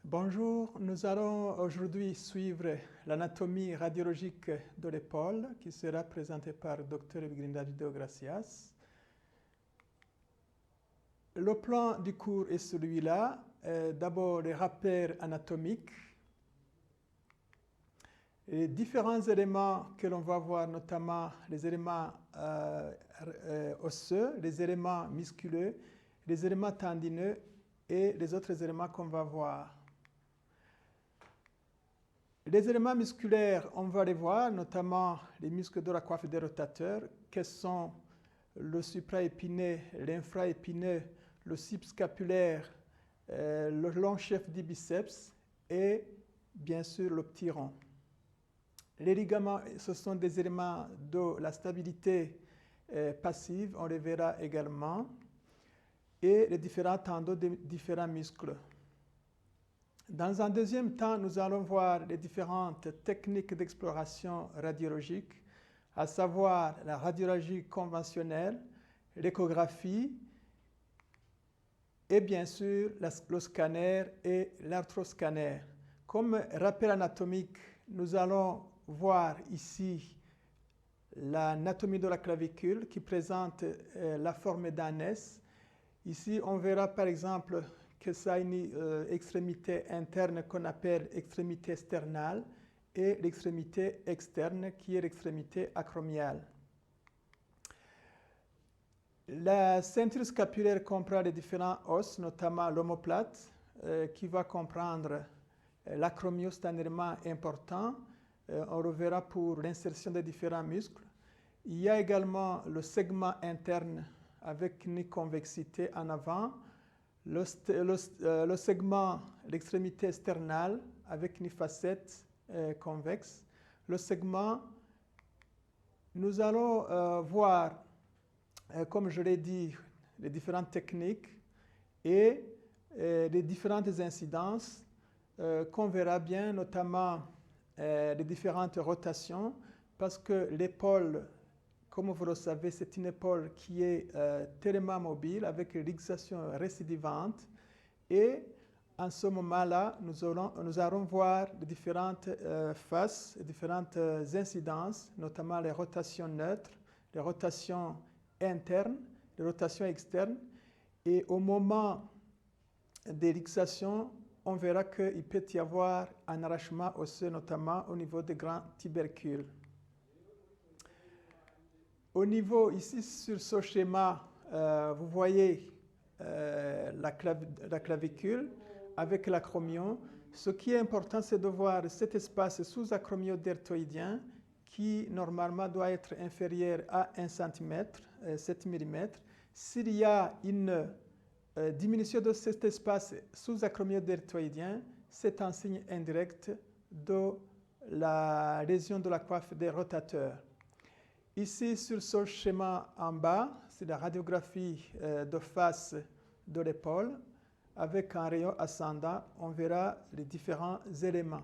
Bonjour, nous allons aujourd'hui suivre l'anatomie radiologique de l'épaule qui sera présentée par Dr Evgrinda Videogracias. Le plan du cours est celui-là. D'abord, les repères anatomiques. Les différents éléments que l'on va voir, notamment les éléments osseux, les éléments musculeux, les éléments tendineux et les autres éléments qu'on va voir. Les éléments musculaires, on va les voir, notamment les muscles de la coiffe des rotateurs, que sont le supraépineux, l'infraépineux, le subscapulaire, le long chef du biceps et bien sûr le petit rond. Les ligaments, ce sont des éléments de la stabilité passive, on les verra également, et les différents tendons des différents muscles. Dans un deuxième temps, nous allons voir les différentes techniques d'exploration radiologique, à savoir la radiologie conventionnelle, l'échographie et bien sûr le scanner et l'arthroscanner. Comme rappel anatomique, nous allons voir ici l'anatomie de la clavicule qui présente la forme d'un S. Ici, on verra par exemple que ça a une extrémité interne qu'on appelle extrémité sternale et l'extrémité externe qui est l'extrémité acromiale. La ceinture scapulaire comprend les différents os, notamment l'omoplate, qui va comprendre l'acromiosternellement important. On le verra pour l'insertion des différents muscles. Il y a également le segment interne avec une convexité en avant, le segment, l'extrémité sternale avec une facette convexe. Le segment, nous allons voir, comme je l'ai dit, les différentes techniques et les différentes incidences qu'on verra bien, notamment les différentes rotations, parce que l'épaule, comme vous le savez, c'est une épaule qui est tellement mobile avec une luxation récidivante. Et en ce moment-là, nous allons voir les différentes faces, les différentes incidences, notamment les rotations neutres, les rotations internes, les rotations externes. Et au moment des luxations, on verra qu'il peut y avoir un arrachement osseux, notamment au niveau des grands tubercules. Au niveau, ici sur ce schéma, vous voyez la clavicule avec l'acromion. Ce qui est important, c'est de voir cet espace sous-acromio-deltoïdien qui normalement doit être inférieur à 1 cm, 7 mm. S'il y a une diminution de cet espace sous-acromio-deltoïdien, c'est un signe indirect de la lésion de la coiffe des rotateurs. Ici, sur ce schéma en bas, c'est la radiographie de face de l'épaule. Avec un rayon ascendant, on verra les différents éléments.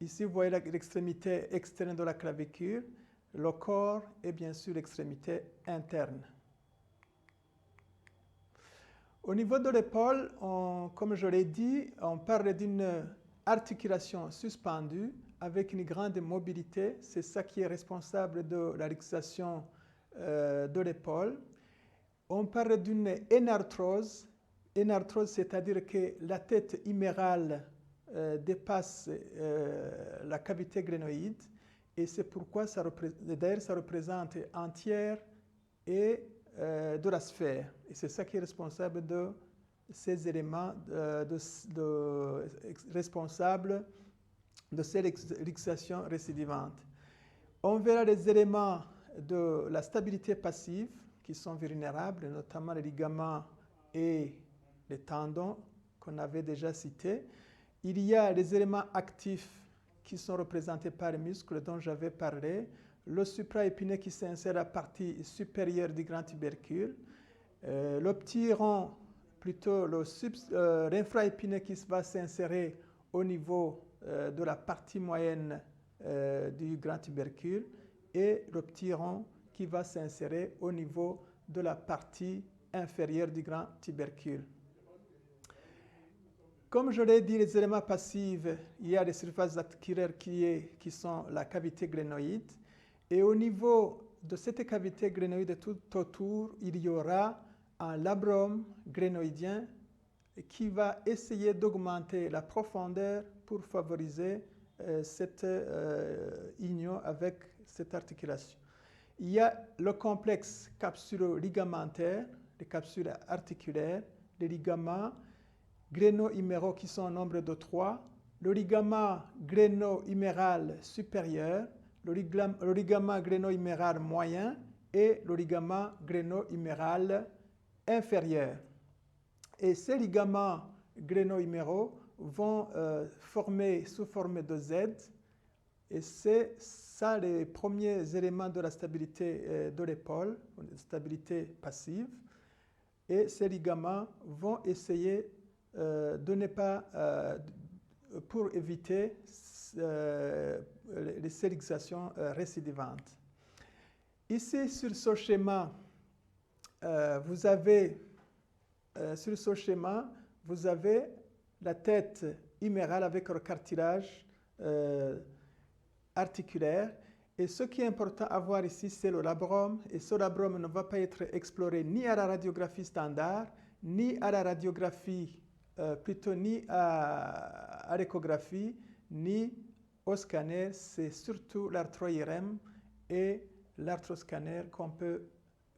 Ici, vous voyez l'extrémité externe de la clavicule, le corps et bien sûr l'extrémité interne. Au niveau de l'épaule, comme je l'ai dit, on parle d'une articulation suspendue avec une grande mobilité. C'est ça qui est responsable de la luxation de l'épaule. On parle d'une énarthrose. Énarthrose, c'est-à-dire que la tête humérale dépasse la cavité glénoïde. Et c'est pourquoi d'ailleurs ça représente un tiers et de la sphère. Et c'est ça qui est responsable de ces éléments, responsable de ces luxations récidivantes. On verra les éléments de la stabilité passive qui sont vulnérables, notamment les ligaments et les tendons qu'on avait déjà cités. Il y a les éléments actifs qui sont représentés par les muscles dont j'avais parlé, le supraépineux qui s'insère à la partie supérieure du grand tubercule, le petit rond, plutôt l'infraépineux qui va s'insérer au niveau de la partie moyenne du grand tubercule et le petit rond qui va s'insérer au niveau de la partie inférieure du grand tubercule. Comme je l'ai dit, les éléments passifs, il y a des surfaces articulaires qui sont la cavité glénoïde. Et au niveau de cette cavité glénoïde tout autour, il y aura un labrum glénoïdien qui va essayer d'augmenter la profondeur pour favoriser cette union avec cette articulation. Il y a le complexe capsulo-ligamentaire, les capsules articulaires, les ligaments gléno-huméraux qui sont au nombre de 3, le ligament gléno-huméral supérieur, le ligament gléno-huméral moyen et le ligament gléno-huméral inférieur. Et ces ligaments gléno-huméraux vont former sous forme de Z, et c'est ça les premiers éléments de la stabilité de l'épaule, la stabilité passive. Et ces ligaments vont essayer de ne pas, pour éviter les stérilisations récidivantes. Ici, sur ce schéma, vous avez la tête humérale avec le cartilage articulaire. Et ce qui est important à voir ici, c'est le labrum. Et ce labrum ne va pas être exploré ni à la radiographie standard, ni à la radiographie, ni à l'échographie, ni au scanner. C'est surtout l'arthro-IRM et l'arthroscanner qu'on peut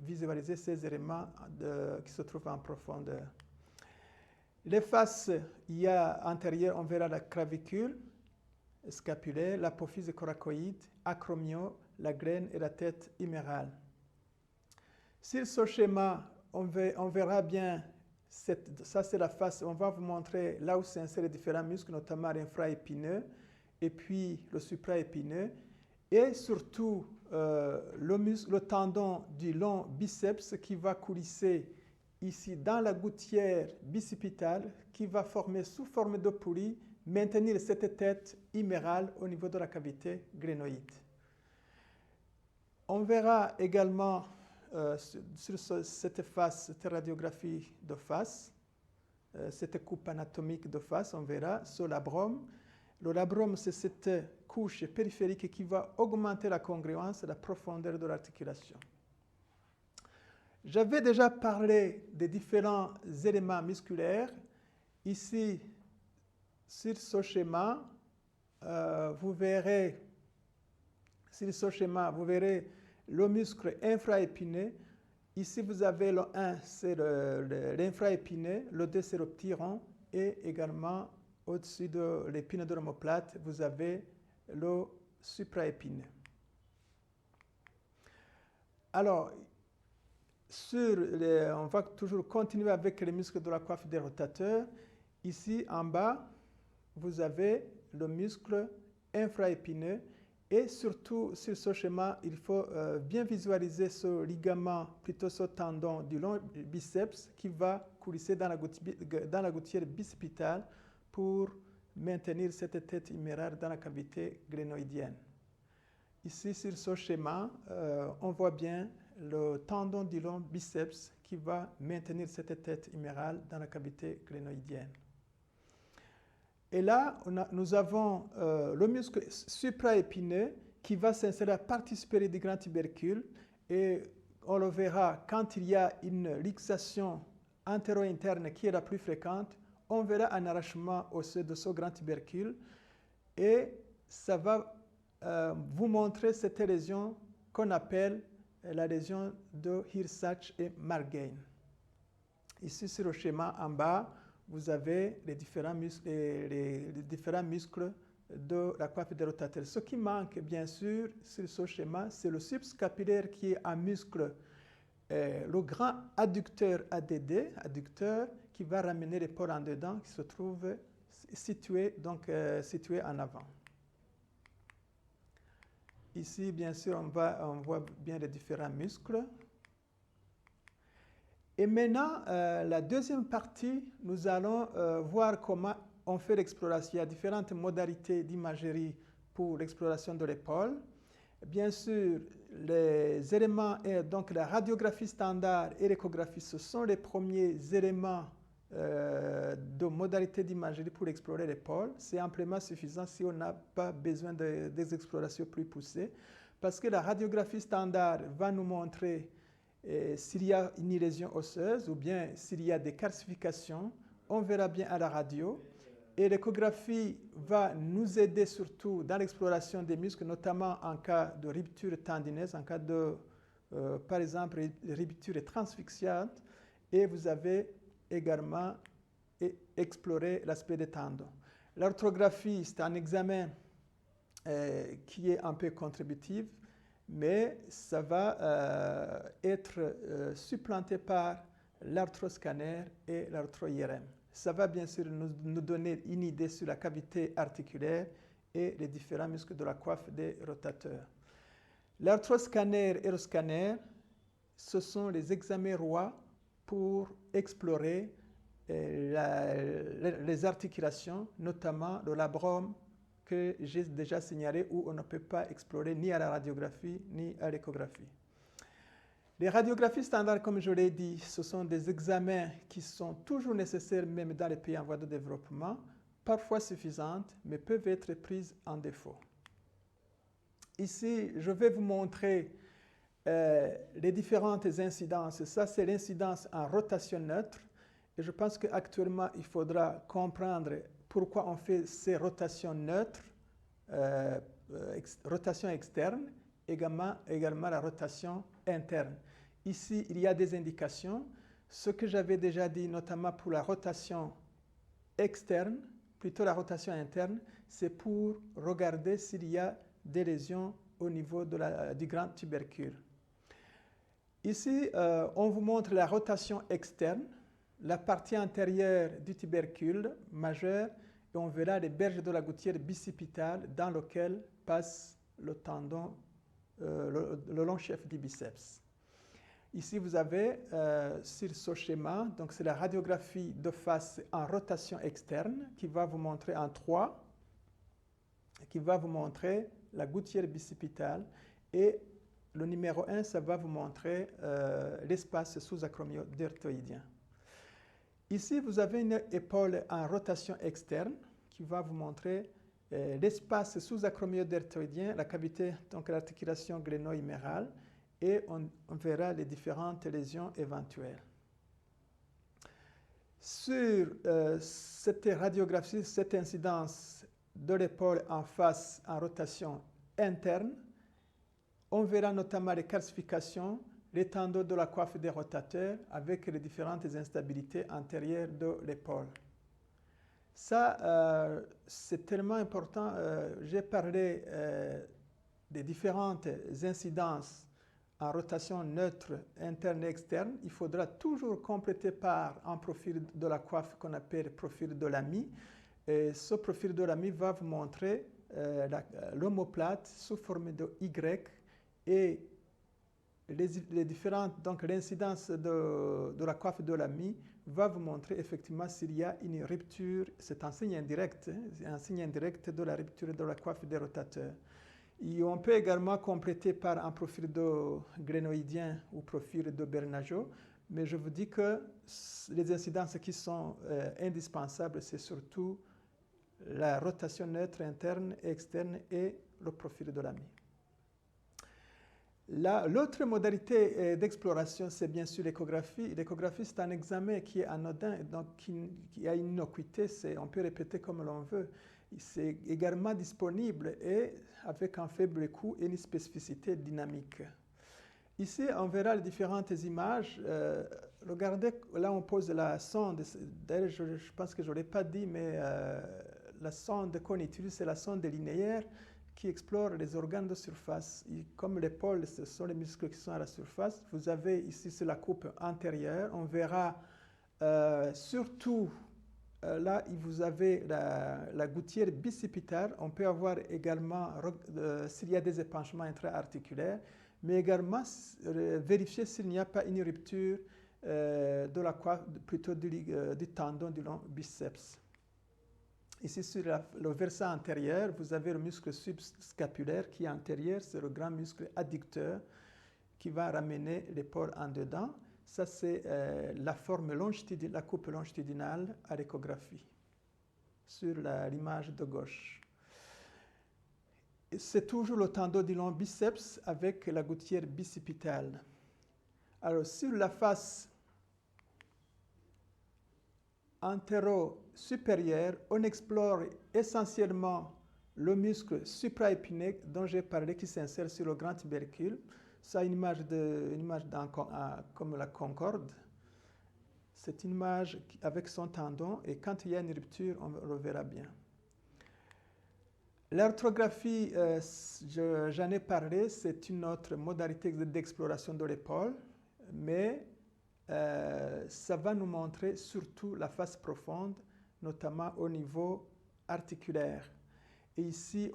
visualiser ces éléments qui se trouvent en profondeur. Les faces, il y a antérieure, on verra la clavicule scapulaire, l'apophyse coracoïde, acromio, la graine et la tête humérale. Sur ce schéma, on verra bien, ça c'est la face, on va vous montrer là où s'insèrent les différents muscles, notamment l'infraépineux et puis le supraépineux, et surtout le tendon du long biceps qui va coulisser ici dans la gouttière bicipitale, qui va former sous forme de poulie, maintenir cette tête humérale au niveau de la cavité glénoïde. On verra également sur cette face, cette radiographie de face, cette coupe anatomique de face, on verra ce labrum. Le labrum, c'est cette couche périphérique qui va augmenter la congruence et la profondeur de l'articulation. J'avais déjà parlé des différents éléments musculaires. Ici, sur ce schéma, vous verrez le muscle infraépineux. Ici, vous avez le 1, c'est l'infraépineux, le 2, c'est le petit rond, et également au-dessus de l'épineux de l'omoplate, vous avez le supraépineux. Alors, on va toujours continuer avec les muscles de la coiffe des rotateurs. Ici, en bas, vous avez le muscle infraépineux. Et surtout, sur ce schéma, il faut bien visualiser ce ligament, plutôt ce tendon du long biceps qui va coulisser dans la gouttière bicipitale pour maintenir cette tête humérale dans la cavité glénoïdienne. Ici, sur ce schéma, on voit bien le tendon du long biceps qui va maintenir cette tête humérale dans la cavité glénoïdienne. Et là, nous avons le muscle supraépineux qui va s'insérer à la partie supérieure du grand tubercule. Et on le verra quand il y a une luxation antéro-interne qui est la plus fréquente, on verra un arrachement osseux de ce grand tubercule. Et ça va vous montrer cette lésion qu'on appelle la lésion de Hirsach et Margain. Ici, sur le schéma en bas, vous avez les différents muscles de la coiffe des rotateurs. Ce qui manque, bien sûr, sur ce schéma, c'est le subscapulaire qui est un muscle, le grand adducteur ADD, adducteur, qui va ramener l'épaule en dedans, qui se trouve situé en avant. Ici, bien sûr, on voit bien les différents muscles. Et maintenant, la deuxième partie, nous allons voir comment on fait l'exploration. Il y a différentes modalités d'imagerie pour l'exploration de l'épaule. Bien sûr, les éléments, donc la radiographie standard et l'échographie, ce sont les premiers éléments de modalités d'imagerie pour explorer l'épaule, c'est amplement suffisant si on n'a pas besoin des explorations plus poussées, parce que la radiographie standard va nous montrer s'il y a une lésion osseuse ou bien s'il y a des calcifications, on verra bien à la radio. Et l'échographie va nous aider surtout dans l'exploration des muscles, notamment en cas de rupture tendineuse, en cas de, par exemple, rupture transfixiante. Et vous avez également exploré l'aspect des tendons. L'orthographie, c'est un examen qui est un peu contributif, mais ça va être supplanté par l'arthroscanner et l'arthro-IRM. Ça va bien sûr nous donner une idée sur la cavité articulaire et les différents muscles de la coiffe des rotateurs. L'arthroscanner et le scanner, ce sont les examens rois pour explorer les articulations, notamment le labrum que j'ai déjà signalé où on ne peut pas explorer ni à la radiographie ni à l'échographie. Les radiographies standards, comme je l'ai dit, ce sont des examens qui sont toujours nécessaires, même dans les pays en voie de développement, parfois suffisantes, mais peuvent être prises en défaut. Ici, je vais vous montrer les différentes incidences. Ça, c'est l'incidence en rotation neutre. Et je pense qu'actuellement, il faudra comprendre pourquoi on fait ces rotations neutres, rotation externe, également la rotation interne. Ici, il y a des indications. Ce que j'avais déjà dit, notamment pour la rotation externe, plutôt la rotation interne, c'est pour regarder s'il y a des lésions au niveau du grand tubercule. Ici, on vous montre la rotation externe, la partie antérieure du tubercule majeur, et on verra les berges de la gouttière bicipitale dans lequel passe le tendon, le long chef du biceps. Ici, vous avez sur ce schéma, donc c'est la radiographie de face en rotation externe qui va vous montrer en 3, qui va vous montrer la gouttière bicipitale, et le numéro 1, ça va vous montrer l'espace sous-acromio-deltoïdien. Ici, vous avez une épaule en rotation externe qui va vous montrer l'espace sous-acromio-deltoïdien, la cavité, donc l'articulation gléno-humérale, et on verra les différentes lésions éventuelles. Sur cette radiographie, cette incidence de l'épaule en face en rotation interne, on verra notamment les calcifications, les tendons de la coiffe des rotateurs avec les différentes instabilités antérieures de l'épaule. Ça, c'est tellement important. J'ai parlé des différentes incidences en rotation neutre, interne et externe. Il faudra toujours compléter par un profil de la coiffe qu'on appelle profil de Lamy. Et ce profil de Lamy va vous montrer l'omoplate sous forme de Y et les différentes, donc l'incidence de la coiffe de Lamy va vous montrer effectivement s'il y a une rupture. C'est un signe indirect, de la rupture de la coiffe des rotateurs. Et on peut également compléter par un profil de glénoïdien ou profil de Bernageau, mais je vous dis que les incidences qui sont indispensables, c'est surtout la rotation neutre interne et externe et le profil de Lamy. L'autre modalité d'exploration, c'est bien sûr l'échographie. L'échographie, c'est un examen qui est anodin, donc qui a une innocuité, on peut répéter comme l'on veut. C'est également disponible et avec un faible coût et une spécificité dynamique. Ici, on verra les différentes images. Regardez, là on pose la sonde. D'ailleurs, je pense que je ne l'ai pas dit, mais la sonde qu'on utilise, c'est la sonde linéaire qui explore les organes de surface. Et comme l'épaule, ce sont les muscles qui sont à la surface. Vous avez ici, c'est la coupe antérieure. On verra surtout, là, vous avez la gouttière bicipitale. On peut avoir également, s'il y a des épanchements intra-articulaires, mais également vérifier s'il n'y a pas une rupture de la coiffe, plutôt du tendon du long biceps. Ici, sur le versant antérieur, vous avez le muscle subscapulaire qui est antérieur, c'est le grand muscle adducteur qui va ramener l'épaule en dedans. Ça, c'est la forme longitudinale, la coupe longitudinale à l'échographie sur l'image de gauche. C'est toujours le tendon du long biceps avec la gouttière bicipitale. Alors, sur la face antéro-supérieure, on explore essentiellement le muscle supraépineux dont j'ai parlé qui s'insère sur le grand tubercule. Ça a une image comme la concorde. C'est une image avec son tendon et quand il y a une rupture, on le verra bien. L'arthrographie, j'en ai parlé, c'est une autre modalité d'exploration de l'épaule, mais ça va nous montrer surtout la face profonde, notamment au niveau articulaire. Et ici,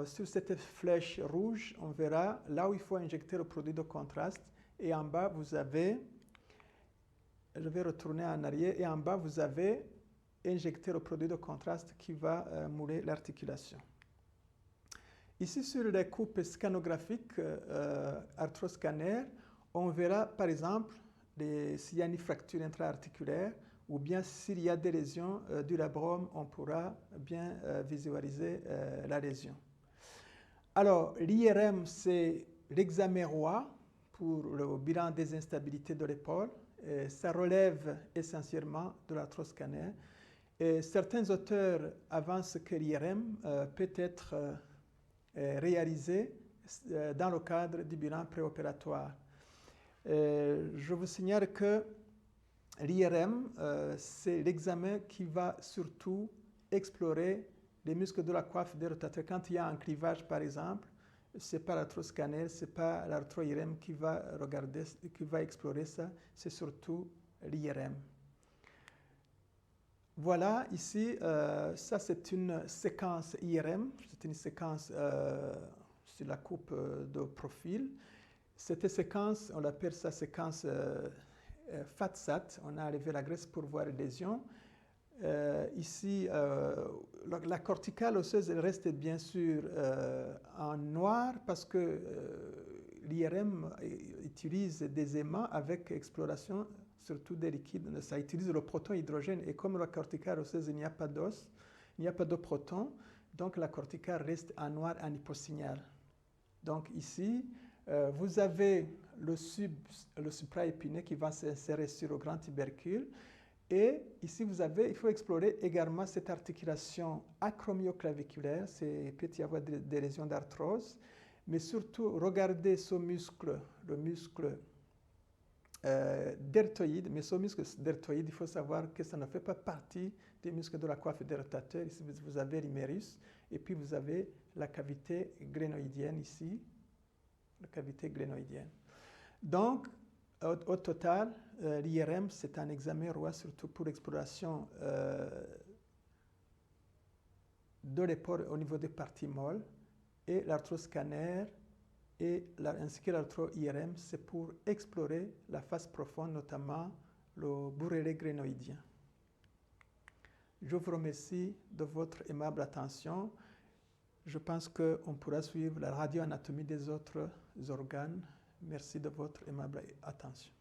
sur cette flèche rouge, on verra là où il faut injecter le produit de contraste. Et en bas, vous avez, je vais retourner en arrière, et en bas, vous avez injecté le produit de contraste qui va mouler l'articulation. Ici, sur les coupes scanographiques arthroscanner, on verra par exemple s'il y a une fracture intra-articulaire ou bien s'il y a des lésions du labrum, on pourra bien visualiser la lésion. Alors, l'IRM, c'est l'examen roi pour le bilan des instabilités de l'épaule. Ça relève essentiellement de l'arthroscanner. Et certains auteurs avancent que l'IRM peut être réalisé dans le cadre du bilan préopératoire. Je vous signale que l'IRM, c'est l'examen qui va surtout explorer les muscles de la coiffe des rotateurs. Quand il y a un clivage, par exemple, ce n'est pas l'arthroscanner, ce n'est pas l'arthro-IRM qui va regarder, qui va explorer ça, c'est surtout l'IRM. Voilà, ici, ça c'est une séquence IRM, c'est une séquence sur la coupe de profil. Cette séquence, on appelle ça séquence FATSAT, on a enlevé la graisse pour voir les lésions. Ici, la corticale osseuse elle reste bien sûr en noir parce que l'IRM utilise des aimants avec exploration surtout des liquides. Ça utilise le proton hydrogène et comme la corticale osseuse, il n'y a pas d'os, il n'y a pas de proton, donc la corticale reste en noir en hyposignal. Donc ici, vous avez le supraépineux qui va s'insérer sur le grand tubercule. Et ici, il faut explorer également cette articulation acromioclaviculaire. Il peut y avoir des lésions d'arthrose. Mais surtout, regardez ce muscle, le muscle deltoïde. Mais ce muscle deltoïde, il faut savoir que ça ne fait pas partie des muscles de la coiffe des rotateurs. Ici, vous avez l'humérus. Et puis, vous avez la cavité glénoïdienne ici. La cavité glénoïdienne. Donc, au total, l'IRM, c'est un examen roi, surtout pour l'exploration de l'épaule au niveau des parties molles. Et l'arthroscanner ainsi que l'arthro-IRM, c'est pour explorer la face profonde, notamment le bourrelet glénoïdien. Je vous remercie de votre aimable attention. Je pense qu'on pourra suivre la radioanatomie des autres organes. Merci de votre aimable attention.